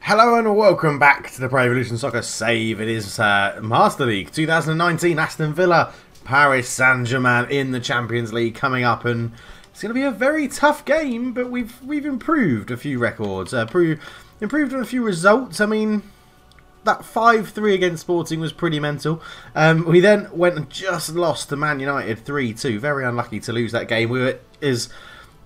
Hello and welcome back to the Pro Evolution Soccer Save. It is Master League 2019, Aston Villa, Paris St Germain in the Champions League coming up, and it's going to be a very tough game. But we've improved a few records, improved on a few results. I mean, that 5-3 against Sporting was pretty mental. We then went and just lost to Man United 3-2. Very unlucky to lose that game. Is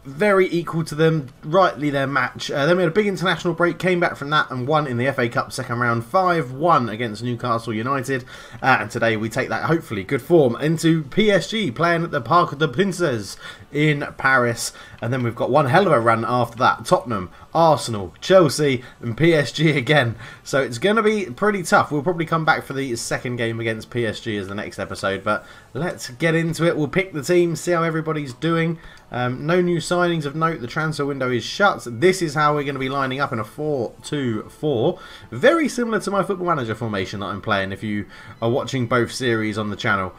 very equal to them, rightly their match. Then we had a big international break, came back from that and won in the FA Cup second round 5-1 against Newcastle United. And today we take that, hopefully, good form into PSG, playing at the Parc des Princes in Paris. And then we've got one hell of a run after that. Tottenham, Arsenal, Chelsea and PSG again. So it's going to be pretty tough. We'll probably come back for the second game against PSG as the next episode. But let's get into it. We'll pick the team, see how everybody's doing. No new signings of note. The transfer window is shut. This is how we're going to be lining up in a 4-2-4. Very similar to my Football Manager formation that I'm playing if you are watching both series on the channel.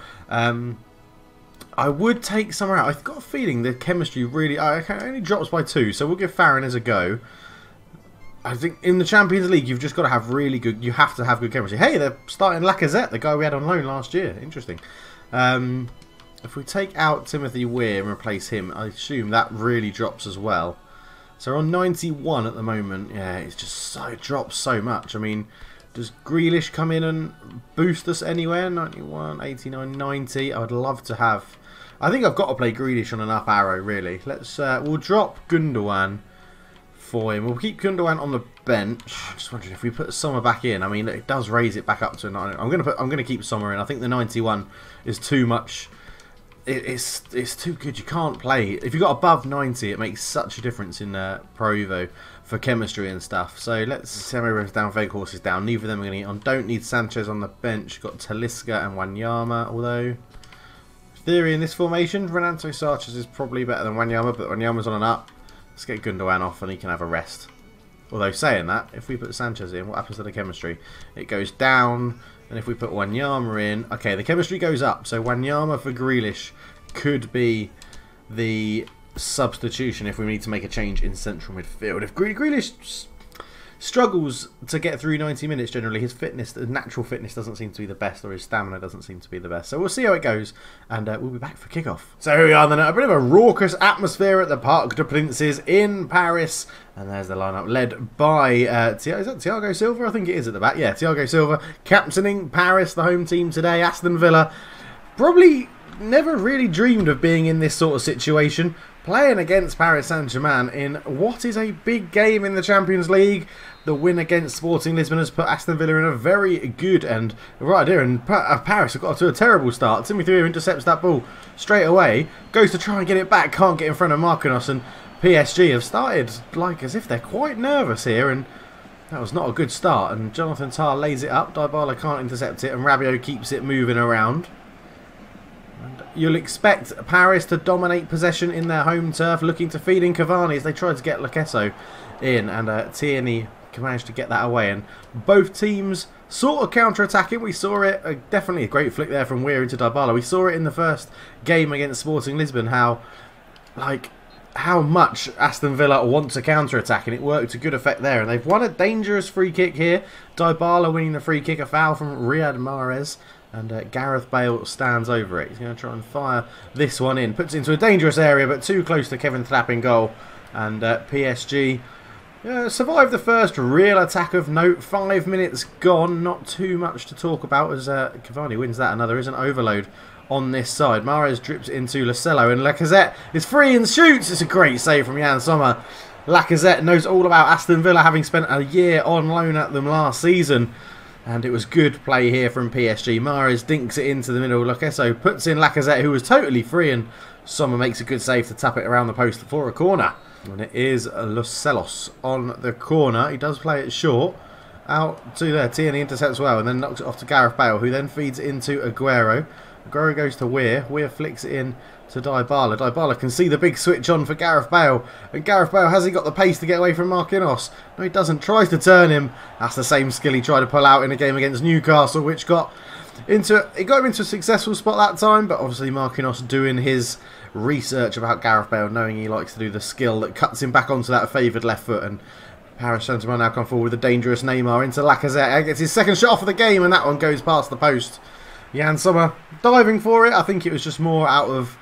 I would take Sommer out. I've got a feeling the chemistry really only drops by 2, so we'll give Farron a go. I think in the Champions League you've just got to have really good. You have to have good chemistry. Hey, they're starting Lacazette, the guy we had on loan last year. Interesting. If we take out Timothy Weir and replace him, I assume that really drops as well. So we're on 91 at the moment. Yeah, it's just it drops so much. I mean, does Grealish come in and boost us anywhere? 91, 89, 90. I would love to have. I think I've got to play Grealish on an up arrow, really. We'll drop Gundogan for him. We'll keep Gundogan on the bench. Just wondering if we put Sommer back in. I mean, it does raise it back up to a 90. I'm gonna keep Sommer in. I think the 91 is too much. It's too good. You can't play. If you got above 90, it makes such a difference in Pro Evo for chemistry and stuff. So let's semi-rims down, fake horses down. Neither of them are going to get on. Don't need Sanchez on the bench. Got Talisca and Wanyama. Although, theory in this formation, Renato Sanchez is probably better than Wanyama, but Wanyama's on an up. Let's get Gundogan off and he can have a rest. Although saying that, if we put Sanchez in, what happens to the chemistry? It goes down. And if we put Wanyama in, okay, the chemistry goes up. So Wanyama for Grealish could be the substitution if we need to make a change in central midfield. If Grealish struggles to get through 90 minutes generally, his natural fitness doesn't seem to be the best, or his stamina doesn't seem to be the best. So we'll see how it goes, and we'll be back for kickoff. So here we are then, a bit of a raucous atmosphere at the Parc des Princes in Paris. And there's the lineup led by, is that Thiago Silva? I think it is at the back. Yeah, Thiago Silva captaining Paris, the home team today. Aston Villa probably never really dreamed of being in this sort of situation, playing against Paris St Germain in what is a big game in the Champions League. The win against Sporting Lisbon has put Aston Villa in a very good and right idea, and Paris have got to a terrible start. Timothy Weir intercepts that ball straight away, goes to try and get it back, can't get in front of Marquinhos, and PSG have started like as if they're quite nervous here, and that was not a good start. And Jonathan Tah lays it up, Dybala can't intercept it, and Rabiot keeps it moving around. And you'll expect Paris to dominate possession in their home turf, looking to feed in Cavani as they try to get Lakesso in, and Tierney can manage to get that away. And both teams sort of counter-attacking. We saw it, definitely a great flick there from Weir into Dybala. We saw it in the first game against Sporting Lisbon, how much Aston Villa want to counter-attack, and it worked to good effect there. And they've won a dangerous free kick here. Dybala winning the free kick, a foul from Riyad Mahrez, and Gareth Bale stands over it. He's going to try and fire this one in. Puts it into a dangerous area, but too close to Kevin Trapp in goal. And PSG survived the first real attack of note. 5 minutes gone. Not too much to talk about as Cavani wins that. Another is an overload on this side. Mahrez drips into Lacello, and Lacazette is free and shoots. It's a great save from Jan Sommer. Lacazette knows all about Aston Villa, having spent a year on loan at them last season. And it was good play here from PSG. Mahrez dinks it into the middle. Lakesso puts in Lacazette, who was totally free, and Sommer makes a good save to tap it around the post for a corner. And it is Lucelos on the corner. He does play it short. Out to there. Tierney intercepts well, and then knocks it off to Gareth Bale, who then feeds into Aguero. Aguero goes to Weir. Weir flicks it in to Dybala. Dybala can see the big switch on for Gareth Bale. And Gareth Bale, has he got the pace to get away from Marquinhos? No, he doesn't. Tries to turn him. That's the same skill he tried to pull out in a game against Newcastle, which got him into a successful spot that time. But obviously Marquinhos doing his research about Gareth Bale, knowing he likes to do the skill that cuts him back onto that favoured left foot. And Paris Saint-Germain now come forward with a dangerous Neymar into Lacazette. Gets his second shot off of the game, and that one goes past the post. Jan Sommer diving for it. I think it was just more out of,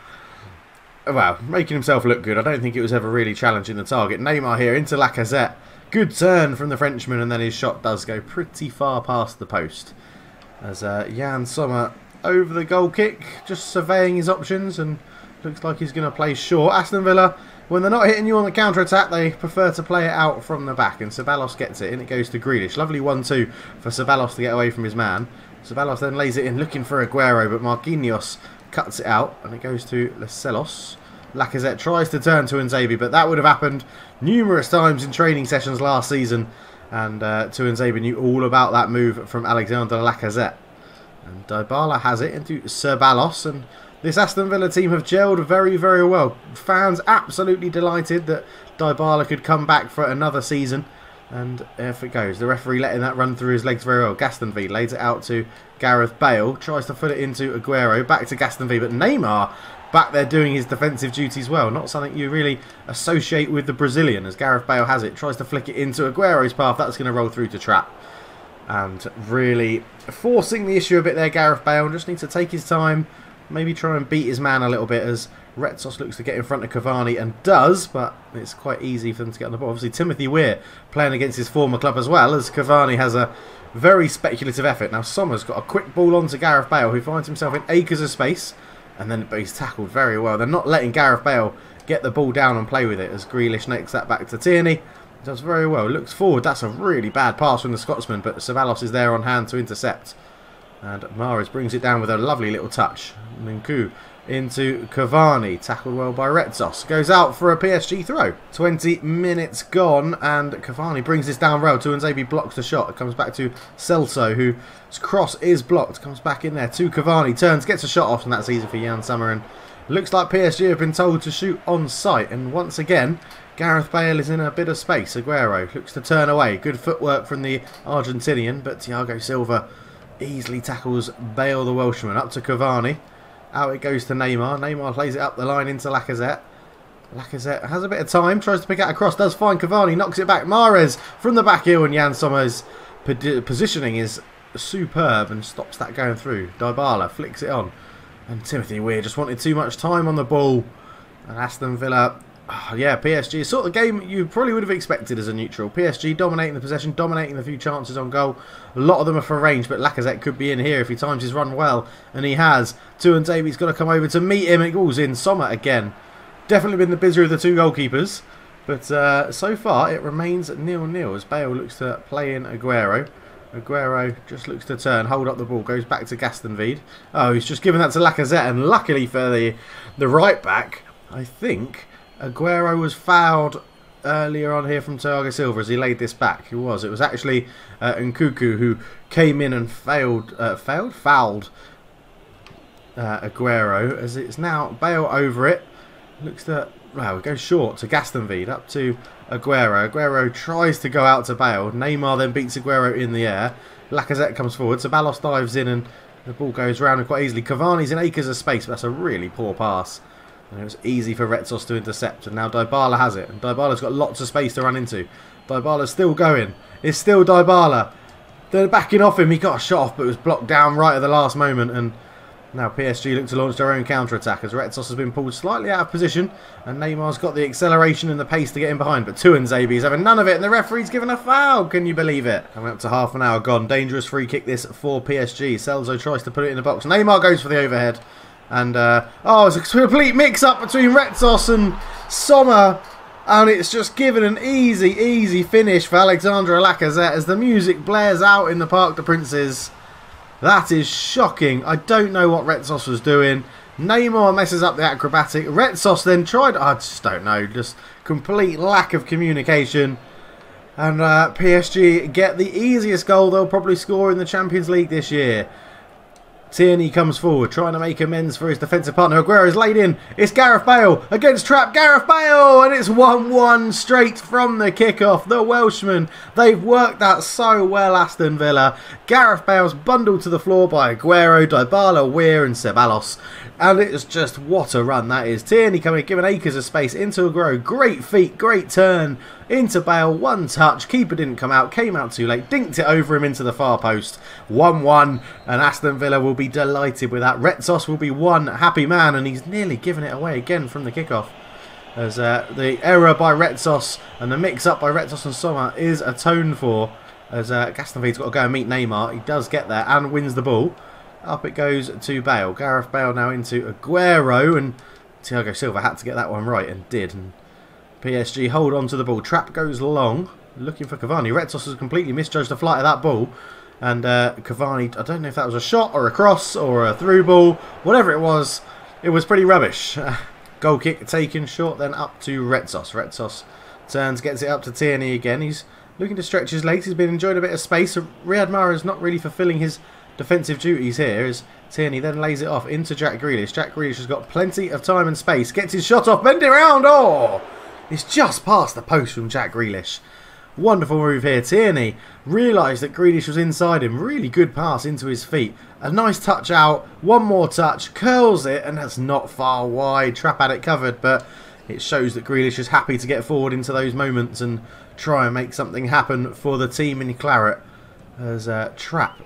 well, making himself look good. I don't think it was ever really challenging the target. Neymar here into Lacazette. Good turn from the Frenchman, and then his shot does go pretty far past the post. As Jan Sommer over the goal kick, just surveying his options, and looks like he's going to play short. Aston Villa, when they're not hitting you on the counter-attack, they prefer to play it out from the back, and Ceballos gets it, and it goes to Grealish. Lovely 1-2 for Ceballos to get away from his man. Ceballos then lays it in, looking for Aguero, but Marquinhos cuts it out, and it goes to Lascelles. Lacazette tries to turn to Nzabi, but that would have happened numerous times in training sessions last season, and Nzabi knew all about that move from Alexander Lacazette. And Dybala has it into Ceballos, and this Aston Villa team have gelled very, very well. Fans absolutely delighted that Dybala could come back for another season. And off it goes. The referee letting that run through his legs very well. Gastonvi lays it out to Gareth Bale. Tries to foot it into Aguero. Back to Gastonvi. But Neymar back there doing his defensive duties well. Not something you really associate with the Brazilian, as Gareth Bale has it. Tries to flick it into Aguero's path. That's going to roll through to trap. And really forcing the issue a bit there, Gareth Bale. Just needs to take his time. Maybe try and beat his man a little bit, as Retsos looks to get in front of Cavani and does, but it's quite easy for them to get on the ball. Obviously, Timothy Weir playing against his former club as well, as Cavani has a very speculative effort. Now, Sommer's got a quick ball on to Gareth Bale, who finds himself in acres of space, and then he's tackled very well. They're not letting Gareth Bale get the ball down and play with it, as Grealish nicks that back to Tierney. Does very well. Looks forward. That's a really bad pass from the Scotsman, but Ceballos is there on hand to intercept. And Mahrez brings it down with a lovely little touch. Nkunku into Cavani. Tackled well by Retsos. Goes out for a PSG throw. 20 minutes gone, and Cavani brings this down road. Nzabi blocks the shot. It comes back to Celso, whose cross is blocked. Comes back in there to Cavani. Turns, gets a shot off, and that's easy for Jan Sommer. And looks like PSG have been told to shoot on sight. And once again, Gareth Bale is in a bit of space. Aguero looks to turn away. Good footwork from the Argentinian, but Thiago Silva easily tackles Bale, the Welshman. Up to Cavani. Out it goes to Neymar. Neymar plays it up the line into Lacazette. Lacazette has a bit of time. Tries to pick out a cross. Does find Cavani. Knocks it back. Mahrez from the back heel. And Jan Sommer's positioning is superb and stops that going through. Dybala flicks it on. And Timothy Weir just wanted too much time on the ball. And Aston Villa... Oh, yeah, PSG is sort of the game you probably would have expected as a neutral. PSG dominating the possession, dominating the few chances on goal. A lot of them are for range, but Lacazette could be in here if he times his run well, and he has. Nzabi's got to come over to meet him. It goes in. Sommer again. Definitely been the busier of the two goalkeepers, but so far it remains 0-0 as Bale looks to play in Aguero. Aguero just looks to turn, hold up the ball, goes back to Gastonvide. Oh, he's just given that to Lacazette, and luckily for the right back, I think Aguero was fouled earlier on here from Thiago Silva as he laid this back. Who was? It was actually Nkunku who came in and fouled Aguero, as it's now Bale over it. Looks to, well, it goes short to Gastonvide, up to Aguero. Aguero tries to go out to Bale. Neymar then beats Aguero in the air. Lacazette comes forward. Ceballos dives in and the ball goes round quite easily. Cavani's in acres of space, but that's a really poor pass. And it was easy for Retsos to intercept, and now Dybala has it. And Dybala's got lots of space to run into. Dybala's still going. It's still Dybala. They're backing off him. He got a shot off, but it was blocked down right at the last moment. And now PSG look to launch their own counter-attack as Retsos has been pulled slightly out of position. And Neymar's got the acceleration and the pace to get in behind. But Nzabi is having none of it, and the referee's given a foul. Can you believe it? Coming up to half an hour gone. Dangerous free kick this for PSG. Celso tries to put it in the box. Neymar goes for the overhead. And, oh, it's a complete mix-up between Retsos and Sommer. And it's just given an easy finish for Alexandre Lacazette as the music blares out in the Parc des Princes. That is shocking. I don't know what Retsos was doing. Neymar messes up the acrobatic. Retsos then tried... I just don't know. Just complete lack of communication. And PSG get the easiest goal they'll probably score in the Champions League this year. Tierney comes forward, trying to make amends for his defensive partner. Aguero's laid in. It's Gareth Bale against trap. Gareth Bale! And it's 1-1 straight from the kickoff. The Welshman, they've worked that so well, Aston Villa. Gareth Bale's bundled to the floor by Aguero, Dybala, Weir and Ceballos. And it's just, what a run that is. Tierney coming, giving acres of space into Aguero. Great feet, great turn into Bale, one touch, keeper didn't come out, came out too late, dinked it over him into the far post, 1-1, and Aston Villa will be delighted with that. Retsos will be one happy man, and he's nearly given it away again from the kickoff. As the error by Retsos and the mix-up by Retsos and Sommer is atoned for, as Aston Villa's got to go and meet Neymar. He does get there and wins the ball. Up it goes to Bale. Gareth Bale now into Aguero, and Thiago Silva had to get that one right and did. And PSG hold on to the ball. Trap goes long, looking for Cavani. Retsos has completely misjudged the flight of that ball. And Cavani, I don't know if that was a shot or a cross or a through ball. Whatever it was pretty rubbish. Goal kick taken short, then up to Retsos. Retsos turns, gets it up to Tierney again. He's looking to stretch his legs. He's been enjoying a bit of space. Riyad Mahrez not really fulfilling his defensive duties here, as Tierney then lays it off into Jack Grealish. Jack Grealish has got plenty of time and space. Gets his shot off, bend it around. Oh! It's just past the post from Jack Grealish. Wonderful move here. Tierney realised that Grealish was inside him. Really good pass into his feet. A nice touch out. One more touch. Curls it, and that's not far wide. Trapp had it covered, but it shows that Grealish is happy to get forward into those moments and try and make something happen for the team in claret. As Trapp,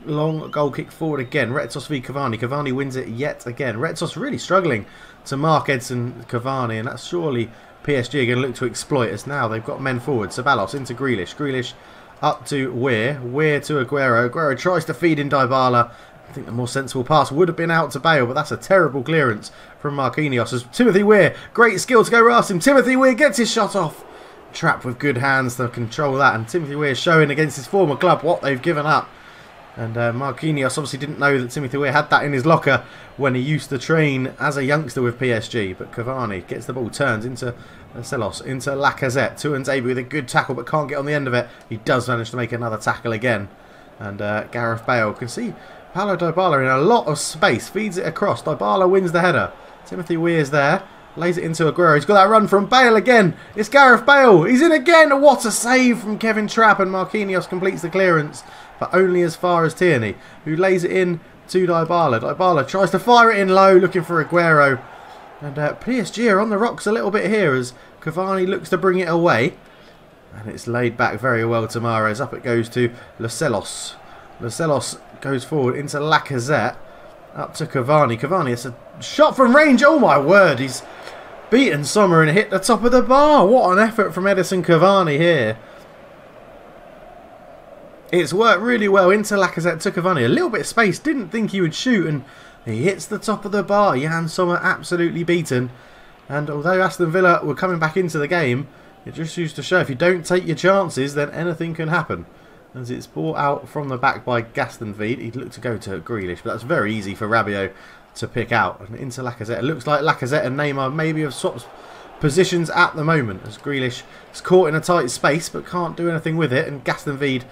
long goal kick forward again. Retsos v Cavani. Cavani wins it yet again. Retsos really struggling to mark Edson Cavani, and that's surely PSG are going to look to exploit, as now they've got men forward. Ceballos into Grealish. Grealish up to Weir. Weir to Aguero. Aguero tries to feed in Dybala. I think the more sensible pass would have been out to Bale, but that's a terrible clearance from Marquinhos. As Timothy Weir, great skill to go past him. Timothy Weir gets his shot off. Trapp with good hands to control that, and Timothy Weir showing against his former club what they've given up. And Marquinhos obviously didn't know that Timothy Weir had that in his locker when he used to train as a youngster with PSG. But Cavani gets the ball, turns into Celos, into Lacazette. Tuanzebe with a good tackle, but can't get on the end of it. He does manage to make another tackle again. And Gareth Bale can see Paulo Dybala in a lot of space. Feeds it across. Dybala wins the header. Timothy Weir's there. Lays it into Aguero. He's got that run from Bale again. It's Gareth Bale. He's in again. What a save from Kevin Trapp, and Marquinhos completes the clearance, but only as far as Tierney, who lays it in to Dybala. Dybala tries to fire it in low, looking for Aguero. And PSG are on the rocks a little bit here as Cavani looks to bring it away. And it's laid back very well to Mahrez. Up it goes to Lo Celso. Lo Celso goes forward into Lacazette. Up to Cavani. Cavani, it's a shot from range. Oh my word, he's beaten Sommer and hit the top of the bar. What an effort from Edison Cavani here. It's worked really well into Lacazette to Cavani. A little bit of space. Didn't think he would shoot, and he hits the top of the bar. Jan Sommer absolutely beaten. And although Aston Villa were coming back into the game, it just used to show if you don't take your chances, then anything can happen. As it's brought out from the back by Gastonville. He'd look to go to Grealish, but that's very easy for Rabiot to pick out. And into Lacazette. It looks like Lacazette and Neymar maybe have swapped positions at the moment, as Grealish is caught in a tight space but can't do anything with it, and Gastonville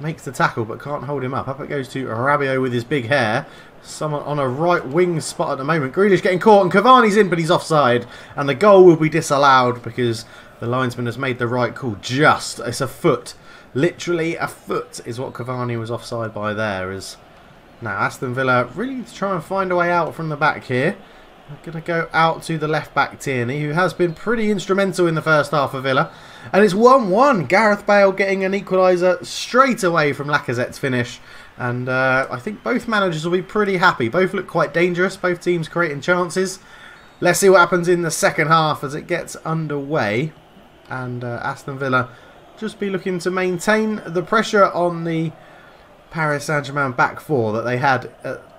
makes the tackle but can't hold him up. Up it goes to Rabiot with his big hair. Someone on a right wing spot at the moment. Grealish getting caught, and Cavani's in, but he's offside, and the goal will be disallowed because the linesman has made the right call. Just, it's a foot. Literally a foot is what Cavani was offside by there. As now Aston Villa really try and find a way out from the back here. They're going to go out to the left back Tierney, who has been pretty instrumental in the first half of Villa. And it's 1-1. Gareth Bale getting an equaliser straight away from Lacazette's finish. And I think both managers will be pretty happy. Both look quite dangerous. Both teams creating chances. Let's see what happens in the second half as it gets underway. And Aston Villa just be looking to maintain the pressure on the Paris St Germain back four that they had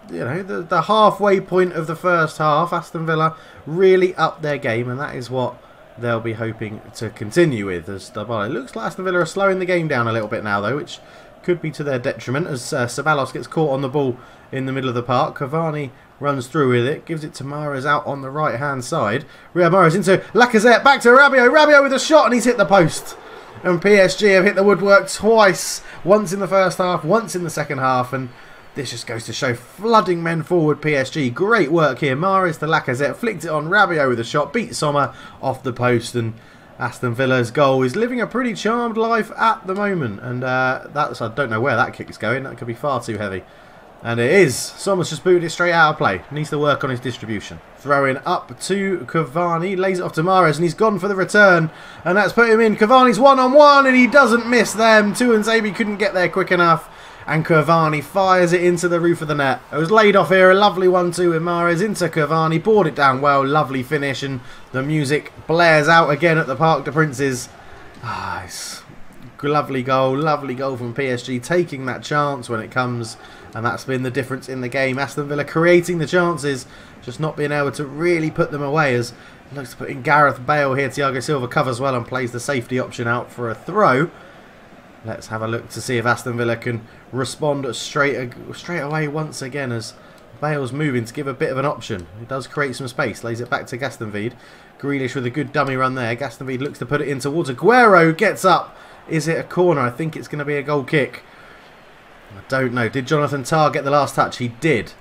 you know, the halfway point of the first half. Aston Villa really upped their game, and that is what they'll be hoping to continue with. As it looks like Aston Villa are slowing the game down a little bit now, though, which could be to their detriment, as Ceballos gets caught on the ball in the middle of the park. Cavani runs through with it, gives it to Mahrez out on the right-hand side. Riyad Mahrez into Lacazette, back to Rabiot. Rabiot with a shot, and he's hit the post. And PSG have hit the woodwork twice, once in the first half, once in the second half, and this just goes to show flooding men forward PSG. Great work here. Mahrez to Lacazette, flicked it on Rabiot with a shot, beat Sommer off the post, and Aston Villa's goal is living a pretty charmed life at the moment. And that's, I don't know where that kick is going. That could be far too heavy. And it is. Sommer's just booted it straight out of play. Needs to work on his distribution. Throwing up to Cavani. Lays it off to Mahrez and he's gone for the return. And that's put him in. Cavani's one-on-one and he doesn't miss them. Tuanzebe couldn't get there quick enough. And Cavani fires it into the roof of the net. It was laid off here. A lovely 1-2 with Mahrez into Cavani. Bored it down well. Lovely finish. And the music blares out again at the Parc des Princes. It's lovely goal from PSG, taking that chance when it comes, and that's been the difference in the game. Aston Villa creating the chances, just not being able to really put them away, as he looks to put in Gareth Bale here. Thiago Silva covers well and plays the safety option out for a throw. Let's have a look to see if Aston Villa can respond straight away once again, as Bale's moving to give a bit of an option. He does create some space, lays it back to Gastonville. Grealish with a good dummy run there. Gastonville looks to put it in towards Aguero, gets up. Is it a corner? I think it's going to be a goal kick. I don't know. Did Jonathan Tah get the last touch? He did.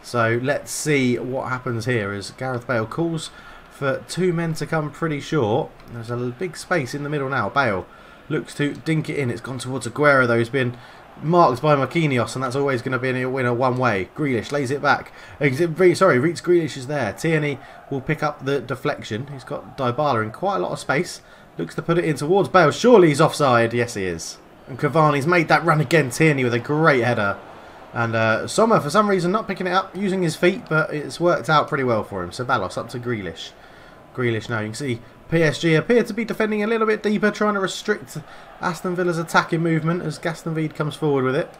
So let's see what happens here as Gareth Bale calls for two men to come pretty short. There's a big space in the middle now. Bale looks to dink it in. It's gone towards Aguero though. He's been marked by Marquinhos, and that's always going to be a winner one way. Grealish lays it back. Sorry, Reece Grealish is there. Tierney will pick up the deflection. He's got Dybala in quite a lot of space. Looks to put it in towards Bale. Surely he's offside. Yes, he is. And Cavani's made that run again. Tierney with a great header. And Sommer, for some reason, not picking it up, using his feet, but it's worked out pretty well for him. Ceballos up to Grealish. Grealish now. You can see PSG appear to be defending a little bit deeper, trying to restrict Aston Villa's attacking movement as Gastonville comes forward with it.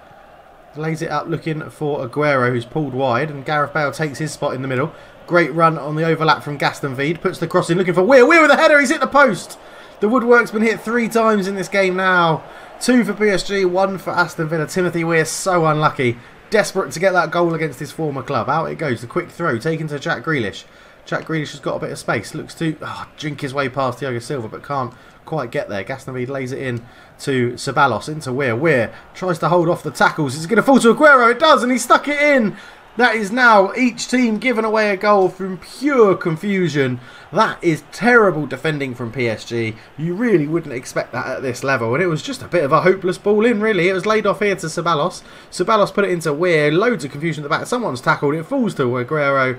Lays it up looking for Aguero, who's pulled wide, and Gareth Bale takes his spot in the middle. Great run on the overlap from Gastonville. Puts the cross in looking for Weir. Weir with a header. He's hit the post. The woodwork's been hit 3 times in this game now. 2 for PSG, 1 for Aston Villa. Timothy Weir so unlucky. Desperate to get that goal against his former club. Out it goes. The quick throw taken to Jack Grealish. Jack Grealish has got a bit of space. Looks to drink his way past Thiago Silva, but can't quite get there. Gastonville lays it in to Ceballos, into Weir. Weir tries to hold off the tackles. Is it going to fall to Aguero? It does, and he stuck it in. That is now each team giving away a goal from pure confusion. That is terrible defending from PSG. You really wouldn't expect that at this level. And it was just a bit of a hopeless ball in, really. It was laid off here to Ceballos. Ceballos put it into Weir. Loads of confusion at the back. Someone's tackled. It falls to Aguero.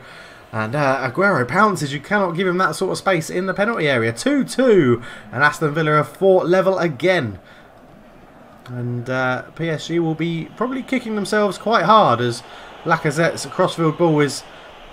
And Aguero pounces. You cannot give him that sort of space in the penalty area. 2-2. And Aston Villa are fought level again. And PSG will be probably kicking themselves quite hard as Lacazette's crossfield ball is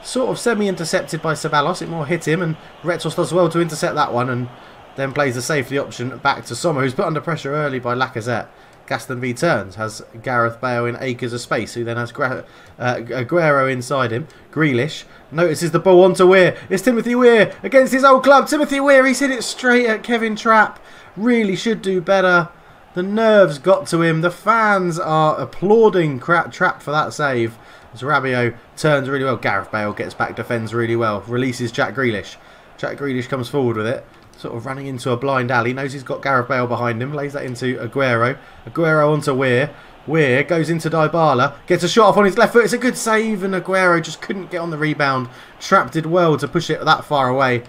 sort of semi-intercepted by Ceballos. It more hit him, and Retos does well to intercept that one, and then plays the safety option back to Sommer, who's put under pressure early by Lacazette. Gastonville turns, has Gareth Bale in acres of space, who then has Aguero inside him. Grealish notices the ball onto Weir. It's Timothy Weir against his old club. Timothy Weir, he's hit it straight at Kevin Trapp. Really should do better. The nerves got to him. The fans are applauding Trapp for that save. As Rabiot turns really well. Gareth Bale gets back, defends really well. Releases Jack Grealish. Jack Grealish comes forward with it. Sort of running into a blind alley. Knows he's got Gareth Bale behind him. Lays that into Aguero. Aguero onto Weir. Weir goes into Dybala. Gets a shot off on his left foot. It's a good save, and Aguero just couldn't get on the rebound. Trapp did well to push it that far away.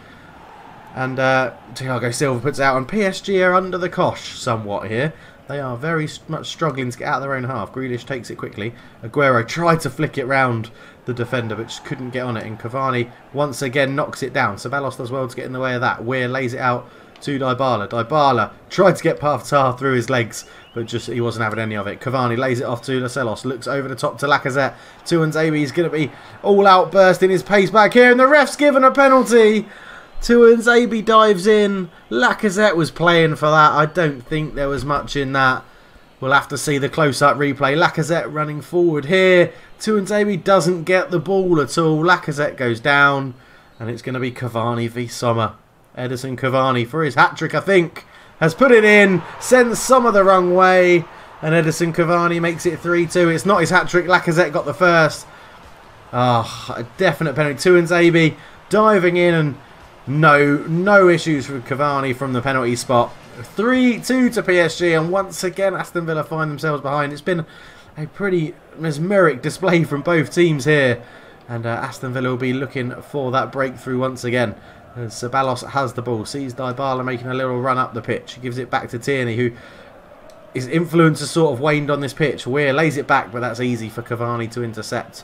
And Thiago Silva puts it out, and PSG are under the cosh somewhat here. They are very much struggling to get out of their own half. Grealish takes it quickly. Aguero tried to flick it round the defender, but just couldn't get on it. And Cavani once again knocks it down. Ceballos does well to get in the way of that. Weir lays it out to Dybala. Dybala tried to get past Tah through his legs, but just he wasn't having any of it. Cavani lays it off to Lascelles. Looks over the top to Lacazette. Tuanzebe is going to be all out bursting his pace back here, and the ref's given a penalty. Tuanzebe dives in. Lacazette was playing for that. I don't think there was much in that. We'll have to see the close-up replay. Lacazette running forward here. Tuanzebe doesn't get the ball at all. Lacazette goes down. And it's going to be Cavani v Sommer. Edison Cavani for his hat-trick, I think, has put it in. Sends Sommer the wrong way. And Edison Cavani makes it 3-2. It's not his hat-trick. Lacazette got the first. A definite penalty. Tuanzebe diving in, and no issues with Cavani from the penalty spot. 3-2 to PSG, and once again Aston Villa find themselves behind. It's been a pretty mesmeric display from both teams here, and Aston Villa will be looking for that breakthrough once again. As Ceballos has the ball, sees Dybala making a little run up the pitch. He gives it back to Tierney, who his influence has sort of waned on this pitch. Weir lays it back, but that's easy for Cavani to intercept.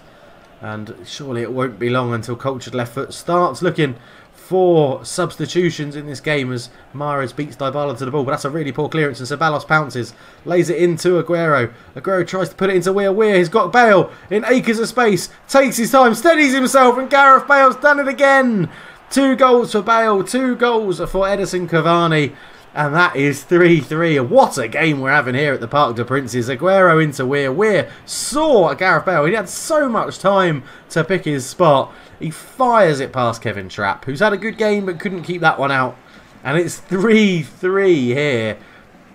And surely it won't be long until cultured left foot starts looking for substitutions in this game as Mahrez beats Dybala to the ball. But that's a really poor clearance and Ceballos pounces. Lays it into Aguero. Aguero tries to put it into Weir. Weir has got Bale in acres of space. Takes his time, steadies himself, and Gareth Bale's done it again. 2 goals for Bale, 2 goals for Edison Cavani. And that is 3-3. What a game we're having here at the Parc des Princes. Aguero into Weir. Weir saw Gareth Bale. He had so much time to pick his spot. He fires it past Kevin Trapp, who's had a good game but couldn't keep that one out. And it's 3-3 here.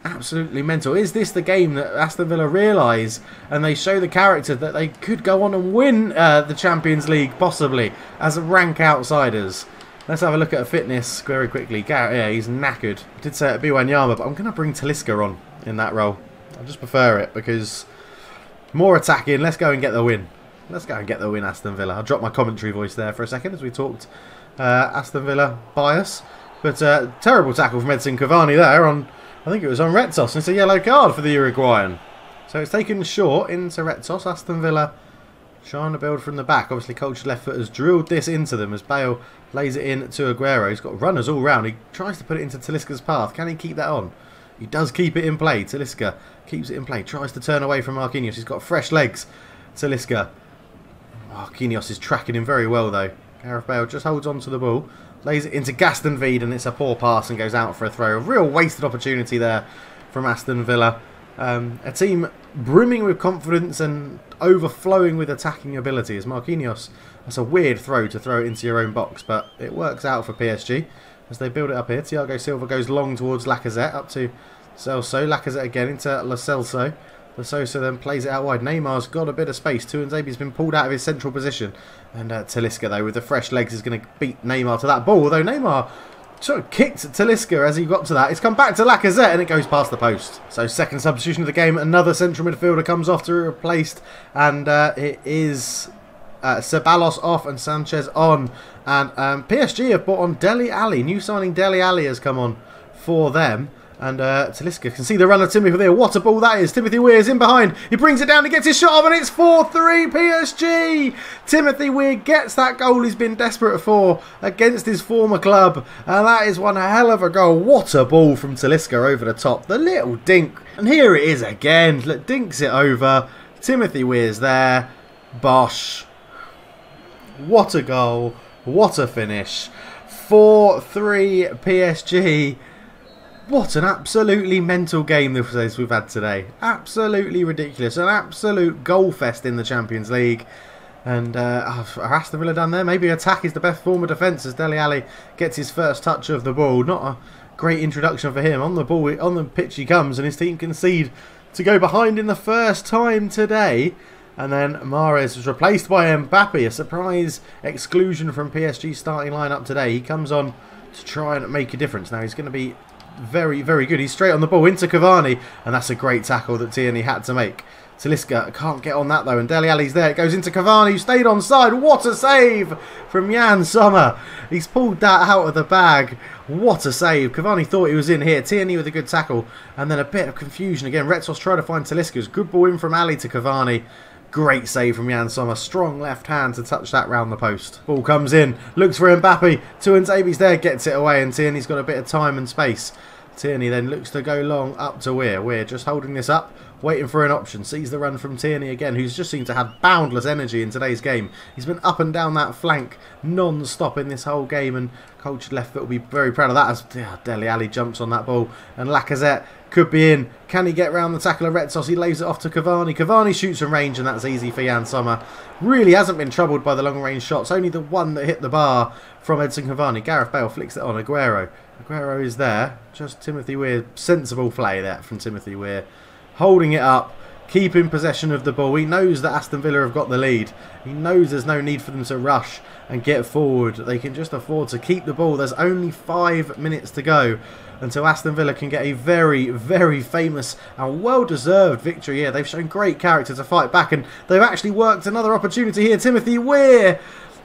Absolutely mental. Is this the game that Aston Villa realise and they show the character that they could go on and win the Champions League, possibly, as rank outsiders? Let's have a look at a fitness very quickly. Yeah, he's knackered. I did say it'd be Wanyama, but I'm going to bring Talisca on in that role. I just prefer it because more attacking. Let's go and get the win. Let's go and get the win, Aston Villa. I'll drop my commentary voice there for a second as we talked Aston Villa bias. But terrible tackle from Edson Cavani there on, I think it was on Retsos. And it's a yellow card for the Uruguayan. So it's taken short into Retsos. Aston Villa trying to build from the back. Obviously, coach left foot has drilled this into them as Bale lays it in to Aguero. He's got runners all round. He tries to put it into Talisca's path. Can he keep that on? He does keep it in play. Talisca keeps it in play. Tries to turn away from Marquinhos. He's got fresh legs. Talisca. Marquinhos is tracking him very well, though. Gareth Bale just holds on to the ball. Lays it into Gaston Veed, and it's a poor pass and goes out for a throw. A real wasted opportunity there from Aston Villa. A team brimming with confidence and overflowing with attacking ability as Marquinhos. That's a weird throw to throw it into your own box, but it works out for PSG as they build it up here. Thiago Silva goes long towards Lacazette, up to Celso. Lacazette again into Lo Celso. Lo Celso then plays it out wide. Neymar's got a bit of space. Tuanzebe's been pulled out of his central position. And Talisca, though, with the fresh legs, is going to beat Neymar to that ball. Although Neymar sort of kicked Talisca as he got to that. It's come back to Lacazette and it goes past the post. So second substitution of the game. Another central midfielder comes off to be replaced. And it is Ceballos off and Sanchez on. And PSG have brought on Dele Alli. New signing Dele Alli has come on for them. And Talisca can see the run of Timothy Weir. What a ball that is. Timothy Weir is in behind. He brings it down. He gets his shot off and it's 4-3 PSG. Timothy Weir gets that goal he's been desperate for against his former club. And that is one hell of a goal. What a ball from Talisca over the top. The little dink. And here it is again. Look, dinks it over. Timothy Weir's there. Bosh. What a goal. What a finish. 4-3 PSG. What an absolutely mental game this we've had today. Absolutely ridiculous. An absolute goal fest in the Champions League. And are Aston Villa done there? Maybe attack is the best form of defence as Dele Alli gets his first touch of the ball. Not a great introduction for him. On the ball, on the pitch he comes and his team concede to go behind in the first time today. And then Mahrez was replaced by Mbappe. A surprise exclusion from PSG's starting lineup today. He comes on to try and make a difference. Now he's going to be very, very good. He's straight on the ball into Cavani, and that's a great tackle that Tierney had to make. Talisca can't get on that though, and Dele Alli's there. It goes into Cavani, who stayed onside. What a save from Jan Sommer. He's pulled that out of the bag. What a save. Cavani thought he was in here. Tierney with a good tackle, and then a bit of confusion again. Retsos trying to find Talisca. Good ball in from Ali to Cavani. Great save from Jan Sommer. Strong left hand to touch that round the post. Ball comes in. Looks for Mbappe. Tuanzebe's there. Gets it away. And Tierney's got a bit of time and space. Tierney then looks to go long up to Weir. Weir just holding this up. Waiting for an option. Sees the run from Tierney again. Who's just seemed to have boundless energy in today's game. He's been up and down that flank non-stop in this whole game. And cultured left foot will be very proud of that as Dele Alli jumps on that ball. And Lacazette could be in. Can he get round the tackle of Retsos? He lays it off to Cavani. Cavani shoots from range and that's easy for Jan Sommer. Really hasn't been troubled by the long range shots. Only the one that hit the bar from Edson Cavani. Gareth Bale flicks it on. Aguero. Aguero is there. Just Timothy Weir. Sensible play there from Timothy Weir. Holding it up. Keeping possession of the ball. He knows that Aston Villa have got the lead. He knows there's no need for them to rush and get forward. They can just afford to keep the ball. There's only 5 minutes to go until Aston Villa can get a very, very famous and well-deserved victory here. They've shown great character to fight back and they've actually worked another opportunity here. Timothy Weir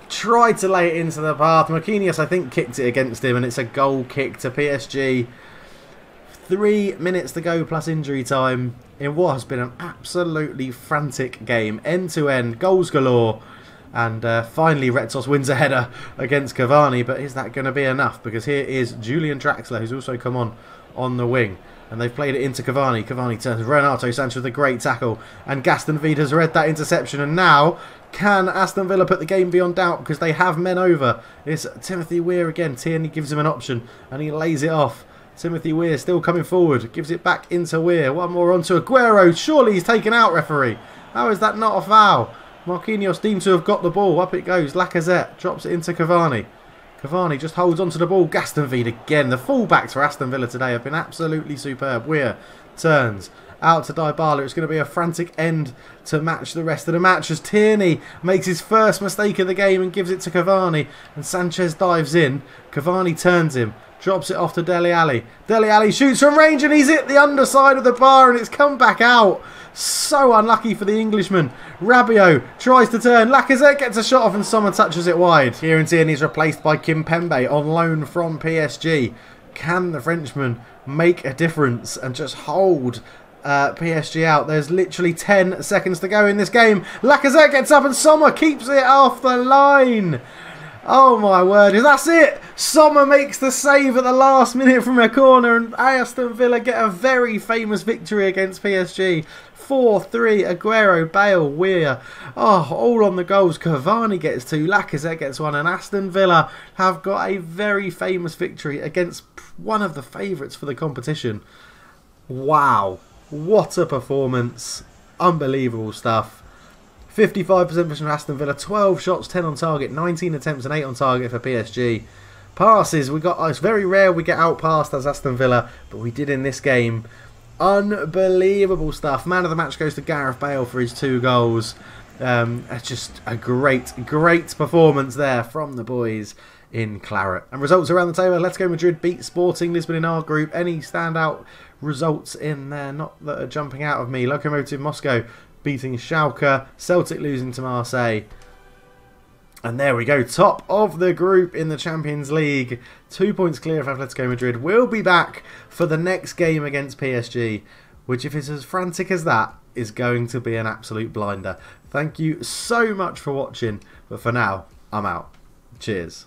tried to lay it into the path. Marquinhos, I think, kicked it against him and it's a goal kick to PSG. 3 minutes to go plus injury time in what has been an absolutely frantic game. End to end, goals galore. And finally Retos wins a header against Cavani. But is that going to be enough? Because here is Julian Draxler, who's also come on the wing. And they've played it into Cavani. Cavani turns Renato Sanchez with a great tackle. And Gaston Vida's read that interception. And now, can Aston Villa put the game beyond doubt? Because they have men over. It's Timothy Weir again. Tierney gives him an option. And he lays it off. Timothy Weir still coming forward. Gives it back into Weir. One more onto Aguero. Surely he's taken out, referee. How is that not a foul? Marquinhos deemed to have got the ball. Up it goes. Lacazette drops it into Cavani. Cavani just holds onto the ball. Gaston Vida again. The fullbacks for Aston Villa today have been absolutely superb. Weir turns out to Dybala. It's going to be a frantic end to match the rest of the match as Tierney makes his first mistake of the game and gives it to Cavani. And Sanchez dives in. Cavani turns him. Drops it off to Dele Alli. Dele Alli shoots from range and he's hit the underside of the bar and it's come back out. So unlucky for the Englishman. Rabiot tries to turn. Lacazette gets a shot off and Sommer touches it wide. Kieran Tierney is replaced by Kimpembe on loan from PSG. Can the Frenchman make a difference and just hold PSG out? There's literally 10 seconds to go in this game. Lacazette gets up and Sommer keeps it off the line. Oh my word, that's it! Sommer makes the save at the last minute from a corner and Aston Villa get a very famous victory against PSG. 4-3, Aguero, Bale, Weir. Oh, all on the goals. Cavani gets 2, Lacazette gets 1 and Aston Villa have got a very famous victory against one of the favourites for the competition. Wow, what a performance. Unbelievable stuff. 55% possession for Aston Villa, 12 shots, 10 on target, 19 attempts and 8 on target for PSG. Passes, it's very rare we get outpassed as Aston Villa, but we did in this game. Unbelievable stuff. Man of the match goes to Gareth Bale for his 2 goals. Just a great performance there from the boys in claret. And results around the table. Atletico Madrid beat Sporting Lisbon in our group. Any standout results in there? Not that are jumping out of me. Lokomotiv Moscow beating Schalke, Celtic losing to Marseille. And there we go, top of the group in the Champions League. 2 points clear of Atletico Madrid. We'll be back for the next game against PSG, which if it's as frantic as that, is going to be an absolute blinder. Thank you so much for watching, but for now, I'm out. Cheers.